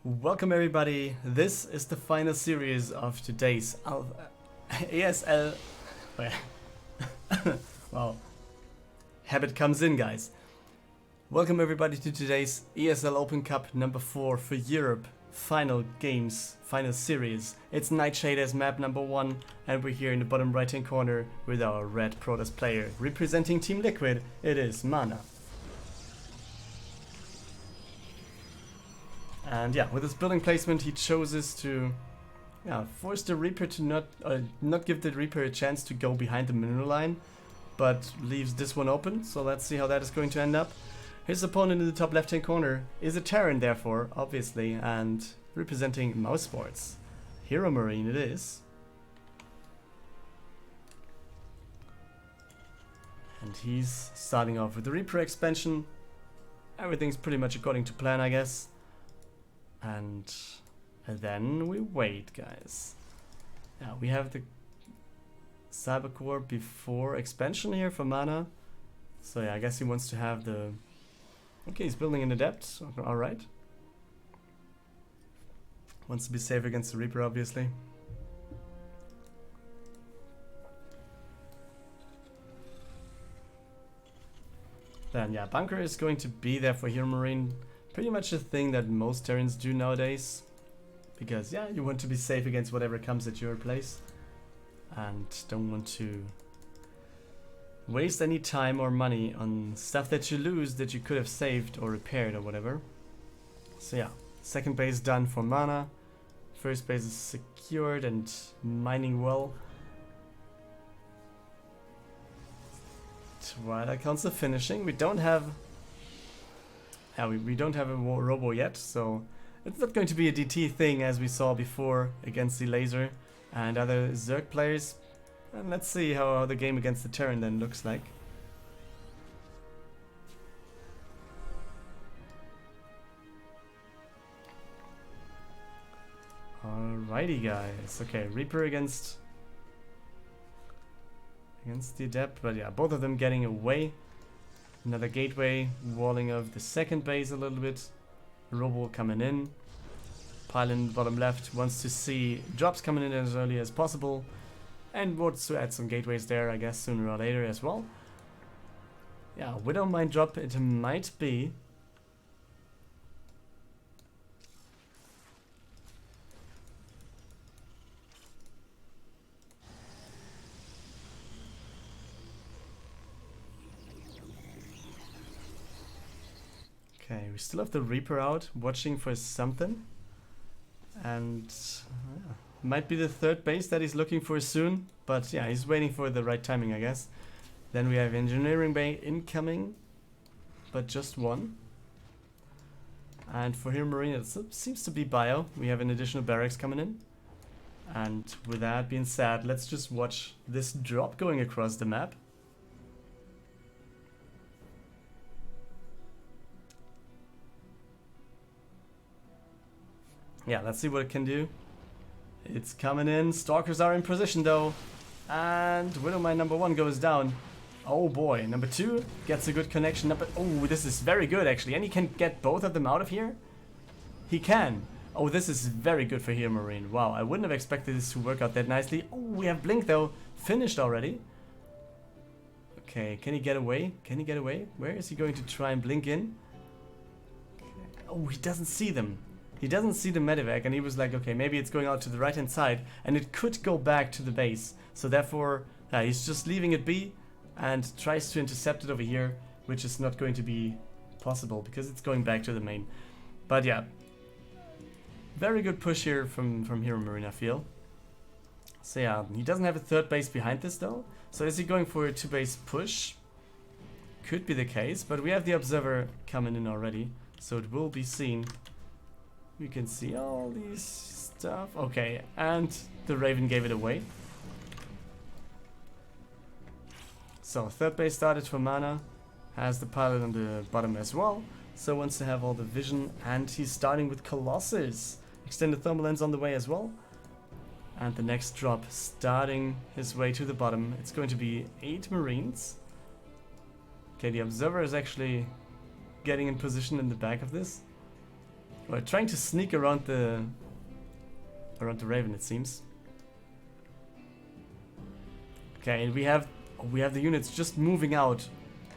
Welcome everybody, this is the final series of today's ESL... Wow, habit comes in, guys. Welcome everybody to today's ESL Open Cup number 4 for Europe. Final games, final series. It's Nightshade as map number 1 and we're here in the bottom right hand corner with our red Protoss player. Representing TeamLiquid, it is Mana. And yeah, with his building placement, he chooses to force the Reaper to not give the Reaper a chance to go behind the mineral line, but leaves this one open. So let's see how that is going to end up. His opponent in the top left-hand corner is a Terran, therefore, obviously, and representing mouz sports. HeroMarine it is. And he's starting off with the Reaper expansion. Everything's pretty much according to plan, I guess. And then we wait, guys. Yeah, we have the Cybercore before expansion here for Mana. So yeah, I guess he wants to have the... Okay, he's building an Adept. Alright. Wants to be safe against the Reaper, obviously. Then yeah, Bunker is going to be there for HeroMarine. Pretty much a thing that most Terrans do nowadays. Because yeah, you want to be safe against whatever comes at your place. And don't want to waste any time or money on stuff that you lose that you could have saved or repaired or whatever. So yeah, second base done for Mana. First base is secured and mining well. Twilight Council finishing. We don't have... we don't have a robo yet, so it's not going to be a DT thing as we saw before against the laser and other Zerg players. And let's see how the game against the Terran then looks like. Alrighty, guys. Okay, Reaper against the Adept, but yeah, both of them getting away. Another gateway, walling of the second base a little bit. Robo coming in. Pylon bottom left wants to see drops coming in as early as possible. And wants to add some gateways there, I guess, sooner or later as well. Yeah, Widow Mine drop it might be. Okay, we still have the Reaper out, watching for something. And might be the third base that he's looking for soon. But yeah, he's waiting for the right timing, I guess. Then we have Engineering Bay incoming, but just one. And for HeroMarine, it seems to be Bio. We have an additional barracks coming in. And with that being said, let's just watch this drop going across the map. Yeah, let's see what it can do. It's coming in. Stalkers are in position though. And Widowmine number 1 goes down. Oh boy, number 2 gets a good connection. Oh, this is very good actually. And he can get both of them out of here? He can. Oh, this is very good for HeroMarine. Wow, I wouldn't have expected this to work out that nicely. Oh, we have Blink though. Finished already. Okay, can he get away? Can he get away? Where is he going to try and blink in? Okay. Oh, he doesn't see them. He doesn't see the medevac and he was like, okay, maybe it's going out to the right hand side and it could go back to the base. So therefore, he's just leaving it be and tries to intercept it over here, which is not going to be possible because it's going back to the main. But yeah, very good push here from HeroMarine, I feel. So yeah, he doesn't have a third base behind this though. So is he going for a 2-base push? Could be the case, but we have the Observer coming in already, so it will be seen. You can see all these stuff. Okay, and the Raven gave it away. So third base started for Mana. Has the pilot on the bottom as well. So wants to have all the vision. And he's starting with Colossus. Extended thermal lens on the way as well. And the next drop starting his way to the bottom. It's going to be 8 Marines. Okay, the Observer is actually getting in position in the back of this. We're trying to sneak around the Raven, it seems. Okay, and we have the units just moving out,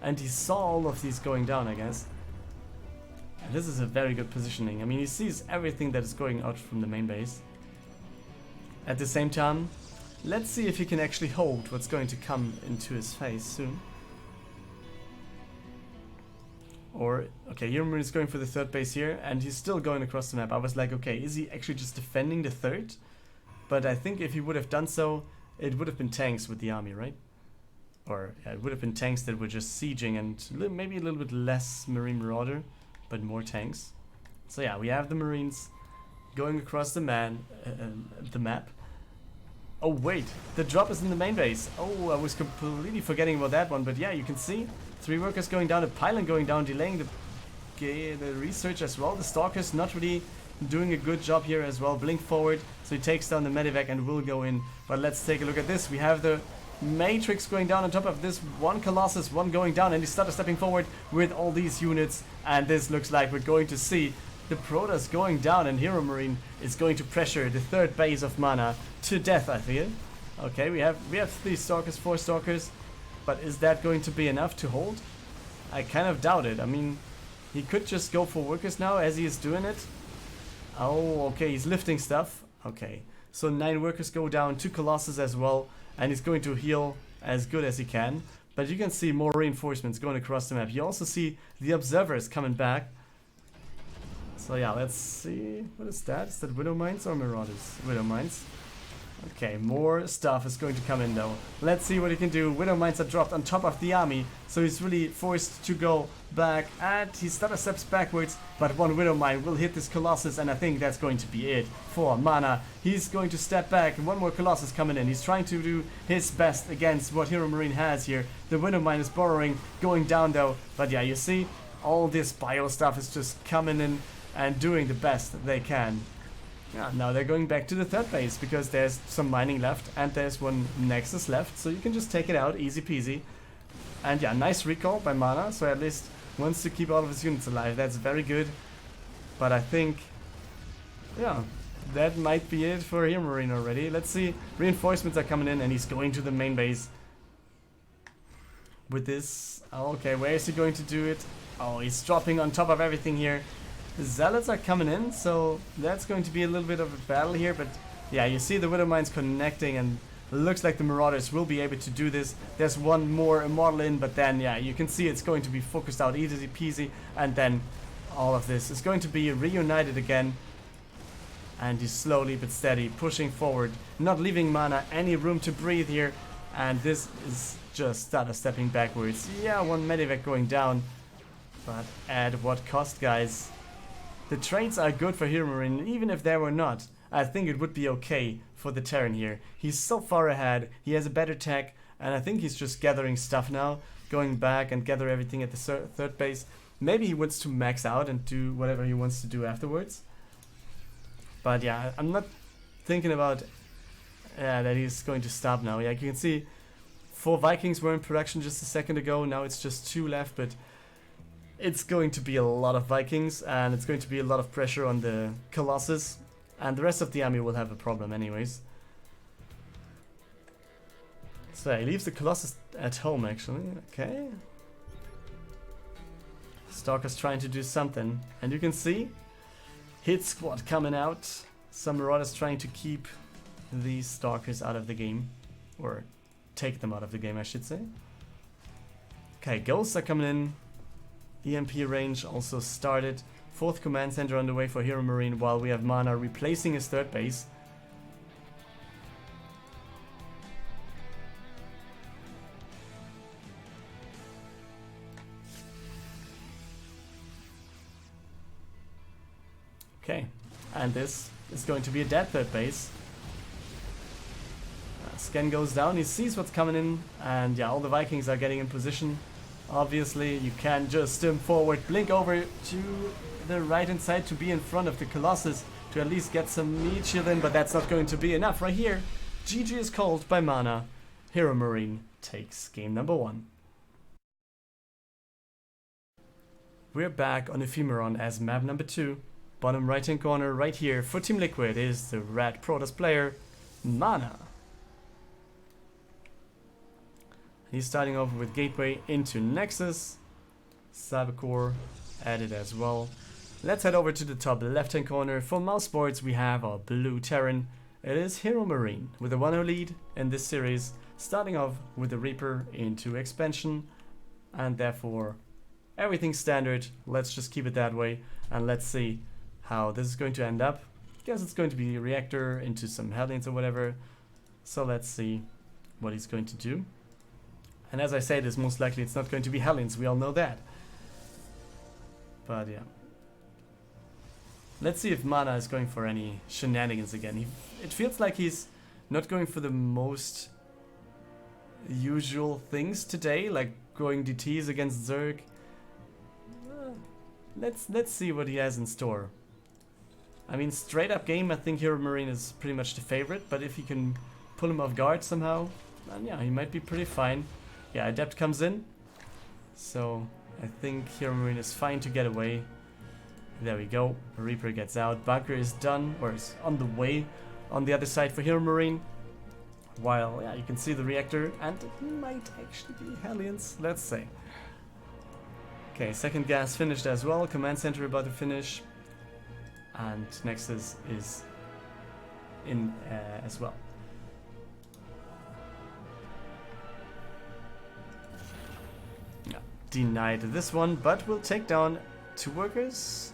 and he saw all of these going down, I guess. And this is a very good positioning. I mean, he sees everything that is going out from the main base. At the same time, let's see if he can actually hold what's going to come into his face soon. Or, okay, HeroMarine is going for the third base here, and he's still going across the map. I was like, okay, is he actually just defending the third? But I think if he would have done so, it would have been tanks with the army, right? Or yeah, it would have been tanks that were just sieging, and maybe a little bit less Marine Marauder, but more tanks. So yeah, we have the Marines going across the map. Oh wait, the drop is in the main base. Oh, I was completely forgetting about that one, but yeah, you can see 3 workers going down, a pylon going down, delaying the research as well. The Stalker's not really doing a good job here as well. Blink forward, so he takes down the medevac and will go in. But let's take a look at this. We have the Matrix going down on top of this, 1 Colossus, 1 going down, and he started stepping forward with all these units, and this looks like we're going to see the Protoss going down, and HeroMarine is going to pressure the third base of mana to death, I feel. Okay, we have 3 Stalkers, 4 Stalkers, but is that going to be enough to hold? I kind of doubt it. I mean, he could just go for workers now as he is doing it. Oh, okay, he's lifting stuff. Okay, so 9 workers go down, 2 Colossus as well, and he's going to heal as good as he can. But you can see more reinforcements going across the map. You also see the observers coming back. So yeah, let's see. What is that? Is that Widow Mines or Marauders? Widow Mines. Okay, more stuff is going to come in though. Let's see what he can do. Widow Mines are dropped on top of the army, so he's really forced to go back, and he stutter steps backwards, but 1 Widow Mine will hit this Colossus, and I think that's going to be it for mana. He's going to step back, 1 more Colossus coming in. He's trying to do his best against what HeroMarine has here. The Widow Mine is borrowing, going down though, but yeah, you see, all this bio stuff is just coming in and doing the best they can. Yeah, now they're going back to the third base because there's some mining left and there's 1 Nexus left, so you can just take it out, easy peasy. And yeah, nice recall by Mana, so at least wants to keep all of his units alive. That's very good. But I think, yeah, that might be it for HeroMarine already. Let's see, reinforcements are coming in and he's going to the main base with this. Oh, okay, where is he going to do it? Oh, he's dropping on top of everything here. The Zealots are coming in, so that's going to be a little bit of a battle here, but yeah, you see the Widow Mines connecting, and looks like the Marauders will be able to do this. There's 1 more Immortal in, but then, yeah, you can see it's going to be focused out easy peasy, and then all of this is going to be reunited again, and he's slowly but steady pushing forward, not leaving Mana any room to breathe here, and this is just starter stepping backwards. Yeah, 1 medevac going down, but at what cost, guys? The trades are good for HeroMarine, even if they were not, I think it would be okay for the Terran here. He's so far ahead, he has a better tech, and I think he's just gathering stuff now, going back and gather everything at the third base. Maybe he wants to max out and do whatever he wants to do afterwards. But yeah, I'm not thinking about that he's going to stop now. Yeah, you can see 4 Vikings were in production just a second ago, now it's just 2 left, but it's going to be a lot of Vikings, and it's going to be a lot of pressure on the Colossus, and the rest of the army will have a problem anyways. So he leaves the Colossus at home actually, okay. Stalker's trying to do something, and you can see hit squad coming out. Some Marauders trying to keep these Stalkers out of the game, or take them out of the game, I should say. Okay, Ghosts are coming in. EMP range also started. 4th command center on the way for HeroMarine, while we have Mana replacing his third base. Okay, and this is going to be a dead third base. Scan goes down, he sees what's coming in, and yeah, all the Vikings are getting in position. Obviously, you can just stim forward, blink over to the right hand side to be in front of the Colossus to at least get some meat shield in, but that's not going to be enough right here. GG is called by Mana. HeroMarine takes game number 1. We're back on Ephemeron as map number 2, bottom right hand corner right here for TeamLiquid is the red Protoss player, Mana. He's starting off with Gateway into Nexus. Cybercore added as well. Let's head over to the top left hand corner. For mouse sports we have our blue Terran. It is HeroMarine with a 1-0 lead in this series, starting off with the Reaper into expansion, and therefore everything standard. Let's just keep it that way and let's see how this is going to end up. Guess it's going to be a reactor into some Hellions or whatever. So let's see what he's going to do. And as I said, it's most likely it's not going to be Hellions, we all know that. But yeah. Let's see if Mana is going for any shenanigans again. It feels like he's not going for the most usual things today, like going DTs against Zerg. Let's see what he has in store. I mean, straight up game, I think HeroMarine is pretty much the favorite, but if he can pull him off guard somehow, then yeah, he might be pretty fine. Yeah, Adept comes in, so I think HeroMarine is fine to get away. There we go, Reaper gets out, Bunker is done, or is on the way on the other side for HeroMarine. While, yeah, you can see the reactor, and it might actually be Hellions, let's say. Okay, second gas finished as well, command center about to finish, and Nexus is in as well. Yeah, denied this one, but we'll take down 2 workers.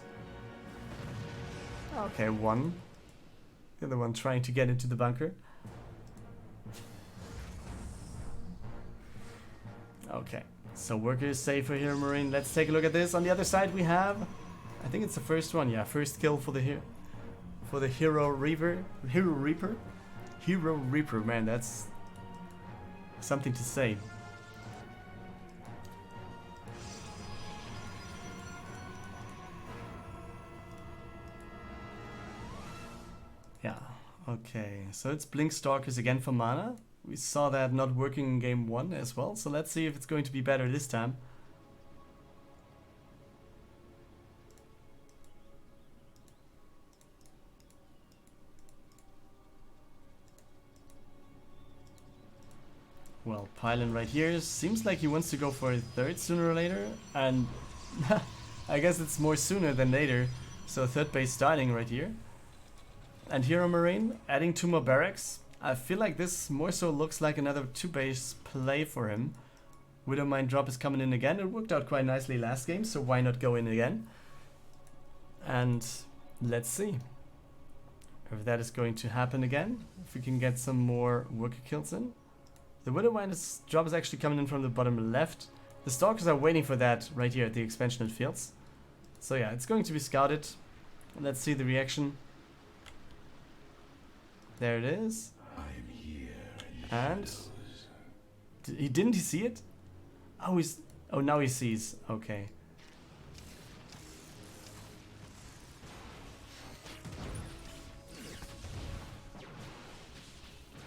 Okay, 1. The other one trying to get into the bunker. Okay, so worker is safe for HeroMarine. Let's take a look at this. On the other side we have, I think it's the first one, yeah, first kill for the Hero Reaper. Hero Reaper, man, that's something to say. Yeah, okay, so it's Blink Stalkers again for Mana. We saw that not working in game 1 as well, so let's see if it's going to be better this time. Well, Pylon right here seems like he wants to go for a third sooner or later, and I guess it's more sooner than later, so third base starting right here. And HeroMarine adding 2 more barracks. I feel like this more so looks like another 2-base play for him. Widowmine drop is coming in again. It worked out quite nicely last game, so why not go in again? And let's see if that is going to happen again. If we can get some more worker kills in. The Widowmine's drop is actually coming in from the bottom left. The Stalkers are waiting for that right here at the expansion fields. So yeah, it's going to be scouted. Let's see the reaction. There it is. And didn't he see it? Oh, now he sees. Okay.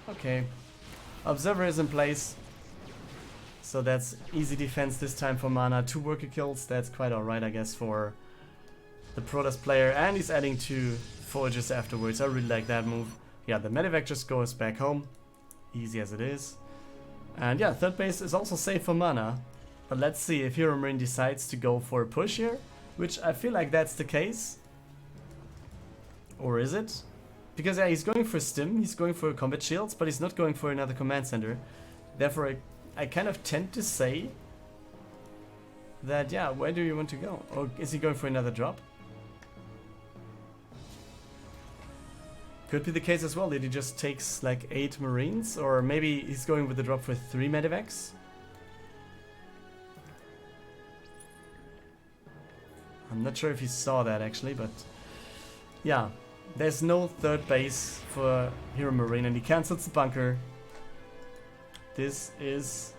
Okay. Observer is in place. So that's easy defense this time for Mana. 2 worker kills. That's quite alright, I guess, for the Protoss player. And he's adding 2 forges afterwards. I really like that move. Yeah, the medevac just goes back home. Easy as it is. And yeah, third base is also safe for Mana. But let's see if HeroMarine decides to go for a push here. Which I feel like that's the case. Or is it? Because yeah, he's going for Stim, he's going for combat shields, but he's not going for another command center. Therefore, I kind of tend to say that, yeah, where do you want to go? Or is he going for another drop? Could be the case as well that he just takes like 8 Marines, or maybe he's going with the drop for 3 medevacs. I'm not sure if he saw that actually, but yeah, there's no third base for HeroMarine and he cancels the bunker. This is...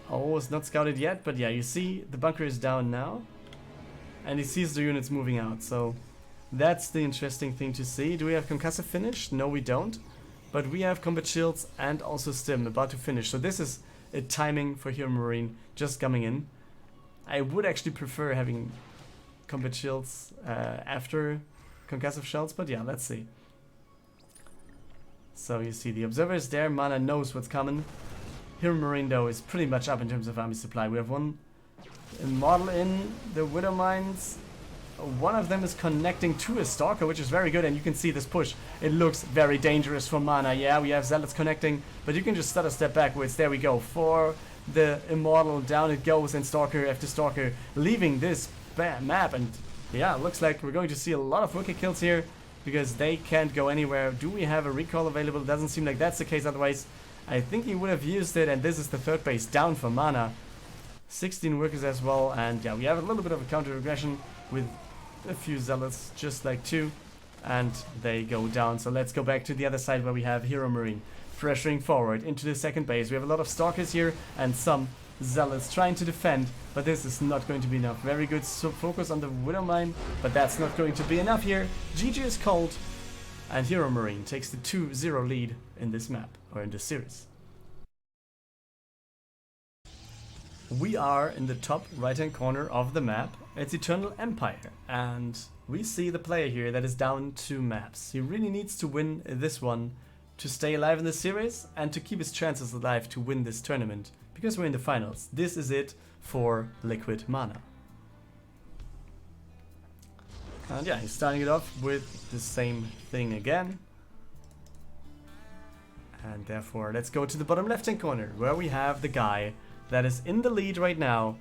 oh, it's not scouted yet, but yeah, you see the bunker is down now and he sees the units moving out, so that's the interesting thing to see. Do we have concussive finish? No, we don't. But we have combat shields and also Stim about to finish. So this is a timing for HeroMarine just coming in. I would actually prefer having combat shields after concussive shells, but yeah, let's see. So you see the observer is there, Mana knows what's coming. HeroMarine though is pretty much up in terms of army supply. We have one model in the Widow Mines. One of them is connecting to a Stalker, which is very good, and you can see this push. It looks very dangerous for Mana. Yeah, we have Zealots connecting, but you can just start a step backwards. There we go. For the Immortal, down it goes, and Stalker after Stalker leaving this map. And yeah, looks like we're going to see a lot of rookie kills here, because they can't go anywhere. Do we have a recall available? Doesn't seem like that's the case, otherwise I think he would have used it, and this is the third base down for Mana. 16 workers as well, and yeah, we have a little bit of a counter aggression with a few Zealots, just like 2, and they go down. So let's go back to the other side where we have HeroMarine pressuring forward into the second base. We have a lot of Stalkers here and some Zealots trying to defend, but this is not going to be enough. Very good focus on the Widow Mine, but that's not going to be enough here. GG is cold, and HeroMarine takes the 2-0 lead in this map, or in this series. We are in the top right hand corner of the map. It's Eternal Empire, and we see the player here that is down 2 maps. He really needs to win this one to stay alive in the series and to keep his chances alive to win this tournament, because we're in the finals. This is it for Liquid Mana. And yeah, he's starting it off with the same thing again. And therefore, let's go to the bottom left hand corner, where we have the guy that is in the lead right now.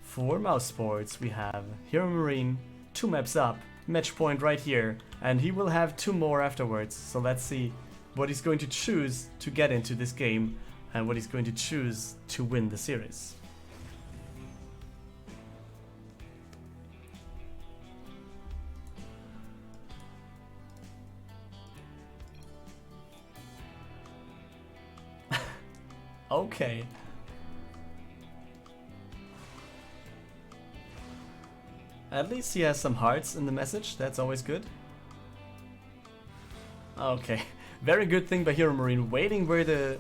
For mouse sports, we have HeroMarine 2 maps up, match point right here, and he will have 2 more afterwards. So let's see what he's going to choose to get into this game and what he's going to choose to win the series. Okay. At least he has some hearts in the message, that's always good. Okay, very good thing by HeroMarine, waiting where the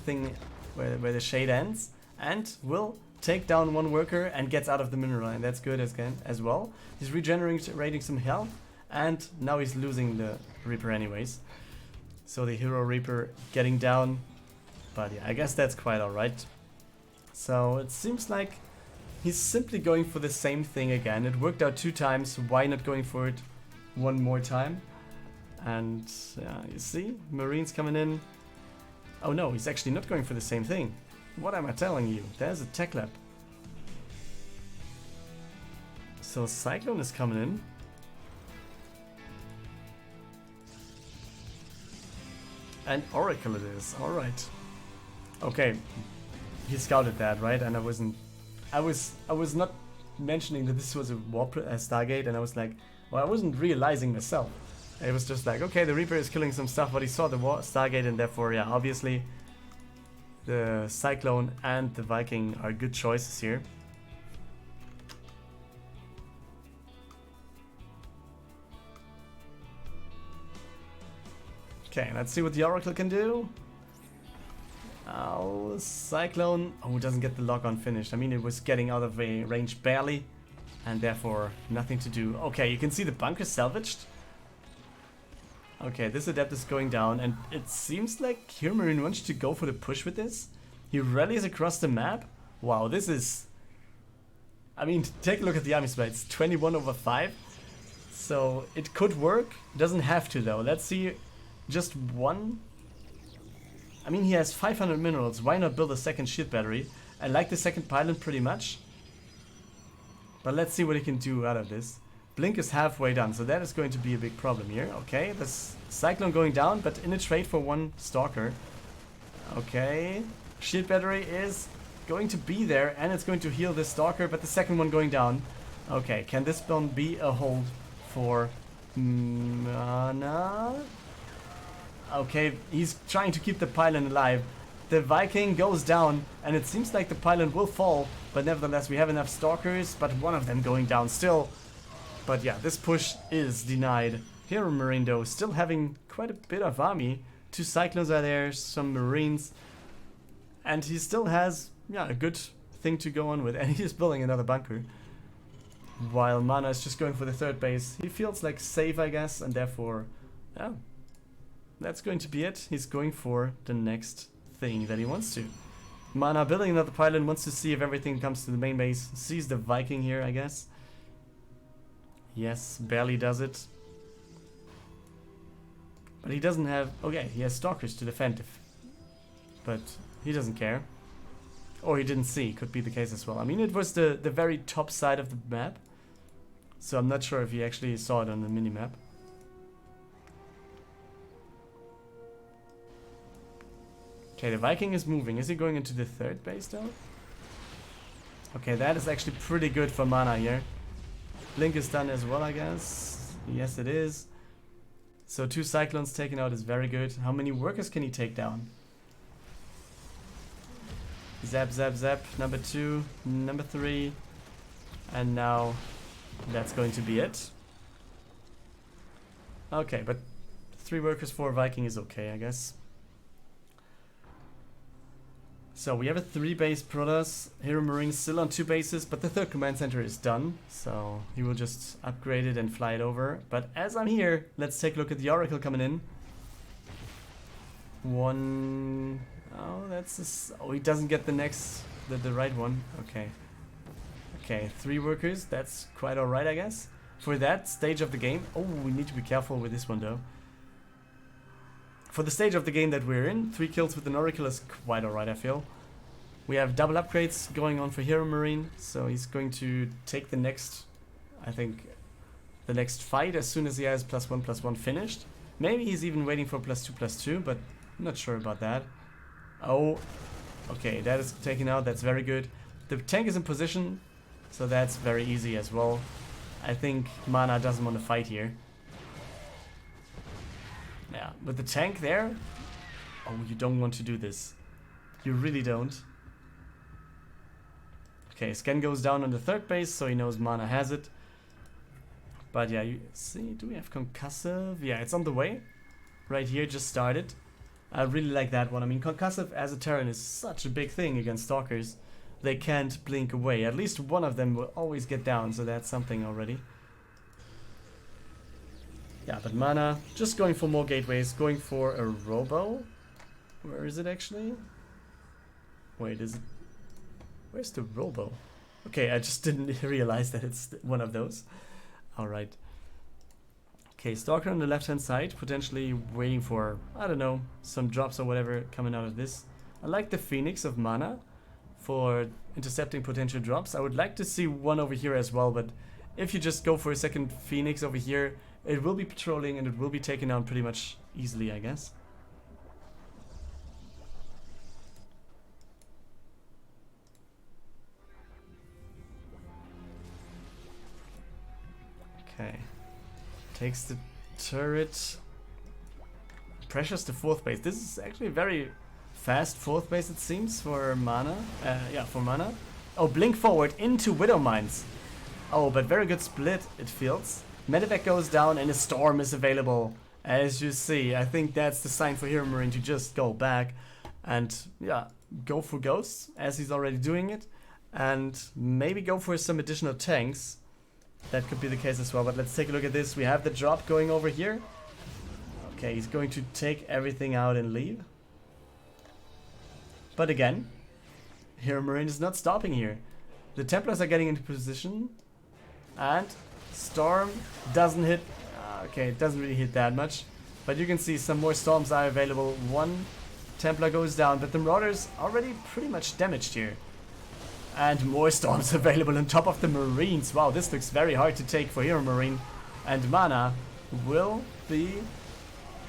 thing, where the shade ends, and will take down 1 worker and gets out of the mineral line. That's good as well. He's regenerating some health, and now he's losing the Reaper anyways. So the Hero Reaper getting down, but yeah, I guess that's quite alright. So it seems like he's simply going for the same thing again. It worked out 2 times, why not going for it 1 more time? And you see, Marines coming in. Oh no, he's actually not going for the same thing. What am I telling you? There's a tech lab. So Cyclone is coming in. And Oracle it is, alright. Okay, he scouted that, right? And I was not mentioning that this was a Stargate, and I was like, well, I wasn't realizing myself. It was just like, okay, the Reaper is killing some stuff, but he saw the Stargate, and therefore, yeah, obviously the Cyclone and the Viking are good choices here. Okay, let's see what the Oracle can do. Oh, Cyclone. Oh, doesn't get the lock on finished. I mean, it was getting out of range barely, and therefore nothing to do. Okay, you can see the bunker salvaged. Okay, this adept is going down, and it seems like HeroMarine wants to go for the push with this. He rallies across the map. Wow, this is... I mean, take a look at the army supply. It's 21/5. So it could work. Doesn't have to, though. Let's see. Just 1... I mean, he has 500 minerals. Why not build a second shield battery? I like the second pylon pretty much. But let's see what he can do out of this. Blink is halfway done, so that is going to be a big problem here. Okay, this Cyclone going down, but in a trade for 1 Stalker. Okay, shield battery is going to be there, and it's going to heal this Stalker, but the second one going down. Okay, can this one be a hold for Mana? Okay, he's trying to keep the pylon alive. The Viking goes down, and it seems like the pylon will fall, but nevertheless we have enough Stalkers, but one of them going down still. But yeah, this push is denied. HeroMarine though, still having quite a bit of army. 2 Cyclones are there, some Marines. And he still has, yeah, a good thing to go on with. And he's building another bunker. while Mana is just going for the third base. He feels like safe, I guess, and therefore, yeah, that's going to be it. He's going for the next thing that he wants to. Mana building another pylon, wants to see if everything comes to the main base. Sees the Viking here, I guess. Yes, barely does it. But he doesn't have... Okay, he has Stalkers to defend if... But he doesn't care. Or he didn't see, could be the case as well. I mean, it was the very top side of the map. So I'm not sure if he actually saw it on the minimap. Okay, the Viking is moving. Is he going into the third base though? Okay, that is actually pretty good for Mana here. Blink is done as well, I guess. Yes, it is. So 2 Cyclones taken out is very good. How many workers can he take down? Zap, zap, zap. Number 2, number 3. And now that's going to be it. Okay, but 3 workers for Viking is okay, I guess. So we have a 3-base Protoss. HeroMarine still on 2 bases, but the 3rd command center is done. So he will just upgrade it and fly it over. But as I'm here, let's take a look at the Oracle coming in. 1... Oh, that's... Oh, he doesn't get the next... The right one. Okay. Okay, 3 workers. That's quite alright, I guess. For that stage of the game... Oh, we need to be careful with this one, though. For the stage of the game that we're in, 3 kills with an Oracle is quite alright, I feel. We have double upgrades going on for HeroMarine, so he's going to take the next, I think, the next fight as soon as he has +1/+1 finished. Maybe he's even waiting for +2/+2, but I'm not sure about that. Oh, okay, that is taken out, that's very good. The tank is in position, so that's very easy as well. I think Mana doesn't want to fight here. Yeah, with the tank there, oh, you don't want to do this. You really don't. Okay, Scan goes down on the 3rd base, so he knows Mana has it. But yeah, you see, do we have Concussive? Yeah, it's on the way. Right here, just started. I really like that one. I mean, Concussive as a Terran is such a big thing against Stalkers. They can't blink away. At least one of them will always get down, so that's something already. Yeah, but Mana, just going for more gateways, going for a Robo. Where is it actually? Wait, is it? Where's the Robo? Okay, I just didn't realize that it's one of those. Alright. Okay, Stalker on the left-hand side, potentially waiting for, I don't know, some drops or whatever coming out of this. I like the Phoenix of Mana for intercepting potential drops. I would like to see one over here as well, but if you just go for a second Phoenix over here, it will be patrolling and it will be taken down pretty much easily, I guess. Okay. Takes the turret. Pressures the 4th base. This is actually a very fast 4th base, it seems, for Mana. Yeah, for Mana. Oh, blink forward into Widow Mines. Oh, but very good split, it feels. Medevac goes down and a Storm is available. As you see, I think that's the sign for HeroMarine to just go back and, yeah, go for Ghosts, as he's already doing it. And maybe go for some additional tanks. That could be the case as well, but let's take a look at this. We have the drop going over here. Okay, he's going to take everything out and leave. But again, HeroMarine is not stopping here. The Templars are getting into position. And Storm doesn't hit. Okay, it doesn't really hit that much. But you can see some more Storms are available. 1 Templar goes down, but the Marauders already pretty much damaged here. And more Storms available on top of the Marines. Wow, this looks very hard to take for HeroMarine. And Mana will be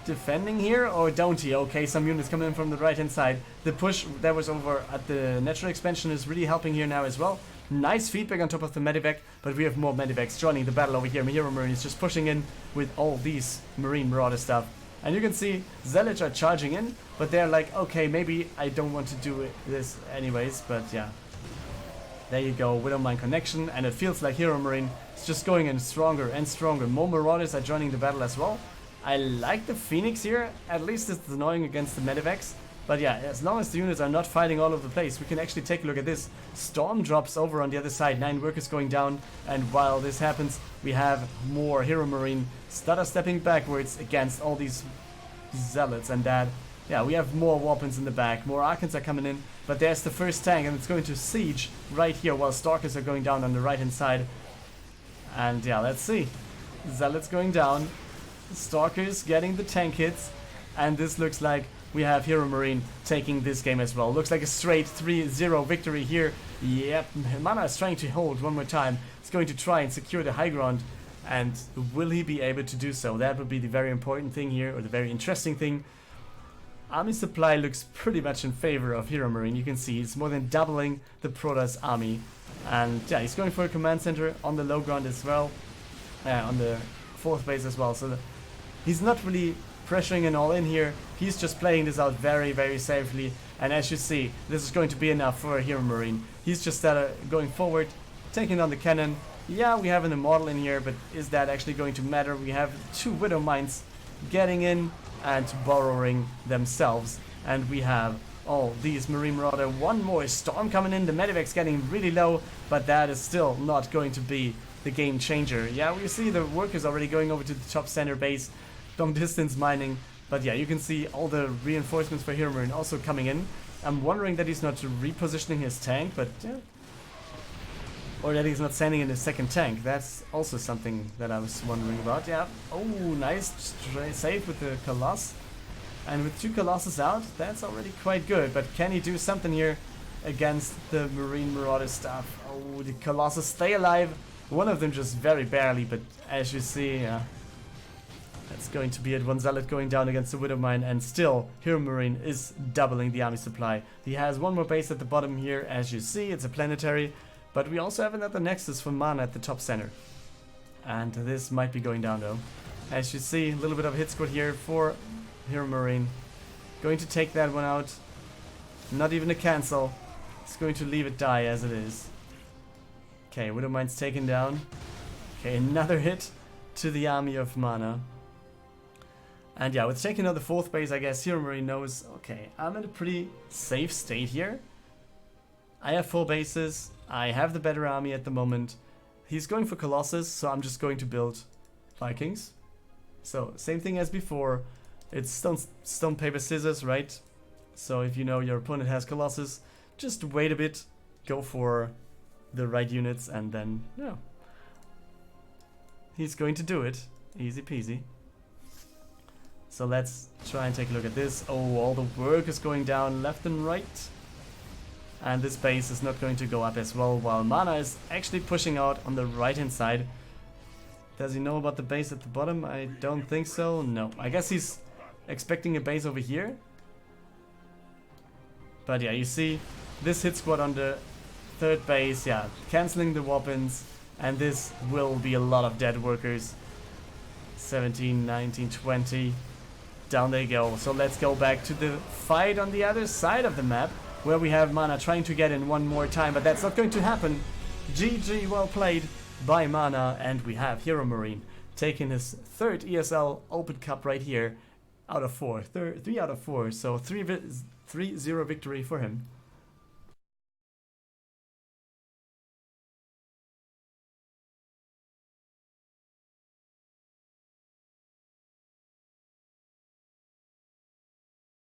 defending here, or don't he? Okay, some units coming in from the right hand side. The push that was over at the natural expansion is really helping here now as well. Nice feedback on top of the Medivac, but we have more Medivacs joining the battle over here. HeroMarine is just pushing in with all these Marine Marauder stuff. And you can see Zealot are charging in, but they're like, okay, maybe I don't want to do this anyways, but yeah. There you go, Widowmine connection, and it feels like HeroMarine is just going in stronger and stronger. More Marauders are joining the battle as well. I like the Phoenix here, at least it's annoying against the Medivacs, But yeah, as long as the units are not fighting all over the place, we can actually take a look at this. Storm drops over on the other side, 9 workers going down, and while this happens, we have more HeroMarine stutter stepping backwards against all these zealots, and that, yeah, we have more weapons in the back, more Archons are coming in, but there's the first tank, and it's going to siege right here while Stalkers are going down on the right hand side. And yeah, let's see. Zealots going down, Stalkers getting the tank hits, and this looks like we have HeroMarine taking this game as well. Looks like a straight 3-0 victory here. Yep, Mana is trying to hold one more time. He's going to try and secure the high ground. And will he be able to do so? That would be the very important thing here, or the very interesting thing. Army supply looks pretty much in favor of HeroMarine. You can see it's more than doubling the Protoss army. And yeah, he's going for a command center on the low ground as well. On the 4th base as well. So he's not really pressuring an all in here. He's just playing this out very, very safely. And as you see, this is going to be enough for HeroMarine. He's just going forward, taking on the cannon. Yeah, we have an Immortal in here, but is that actually going to matter? We have 2 Widow Mines getting in and borrowing themselves. And we have all these Marine Marauder. One more Storm coming in. The Medivac's getting really low, but that is still not going to be the game changer. Yeah, we see the workers already going over to the top center base. Long distance mining, but yeah, you can see all the reinforcements for HeroMarine also coming in. I'm wondering that he's not repositioning his tank, but yeah, or that he's not sending in his second tank. That's also something that I was wondering about. Yeah, oh, nice save with the Colossus, and with 2 Colossus out, that's already quite good. But can he do something here against the Marine Marauder stuff? Oh, the Colossus stay alive. One of them just very barely, but as you see, yeah. That's going to be it. 1 Zealot going down against the Widow Mine, and still HeroMarine is doubling the army supply. He has 1 more base at the bottom here, as you see. It's a planetary, but we also have another Nexus for Mana at the top center. And this might be going down though. As you see, a little bit of a hit squad here for HeroMarine. Going to take that one out. Not even a cancel. It's going to leave it die as it is. Okay, Widow Mine's taken down. Okay, another hit to the army of Mana. And yeah, with taking out the 4th base, I guess HeroMarine knows, okay, I'm in a pretty safe state here. I have 4 bases, I have the better army at the moment. He's going for Colossus, so I'm just going to build Vikings. So, same thing as before. It's stone, paper, scissors, right? So if you know your opponent has Colossus, just wait a bit, go for the right units, and then, yeah. He's going to do it. Easy peasy. So let's try and take a look at this. Oh, all the work is going down left and right. And this base is not going to go up as well, while Mana is actually pushing out on the right hand side. Does he know about the base at the bottom? I don't think so. No. I guess he's expecting a base over here. But yeah, you see this hit squad on the 3rd base. Yeah, cancelling the weapons. And this will be a lot of dead workers. 17, 19, 20. Down they go. So let's go back to the fight on the other side of the map, where we have Mana trying to get in one more time, but that's not going to happen. GG, well played by Mana, and we have HeroMarine taking his 3rd ESL Open Cup right here out of 4. 3 out of 4, so 3-0 victory for him.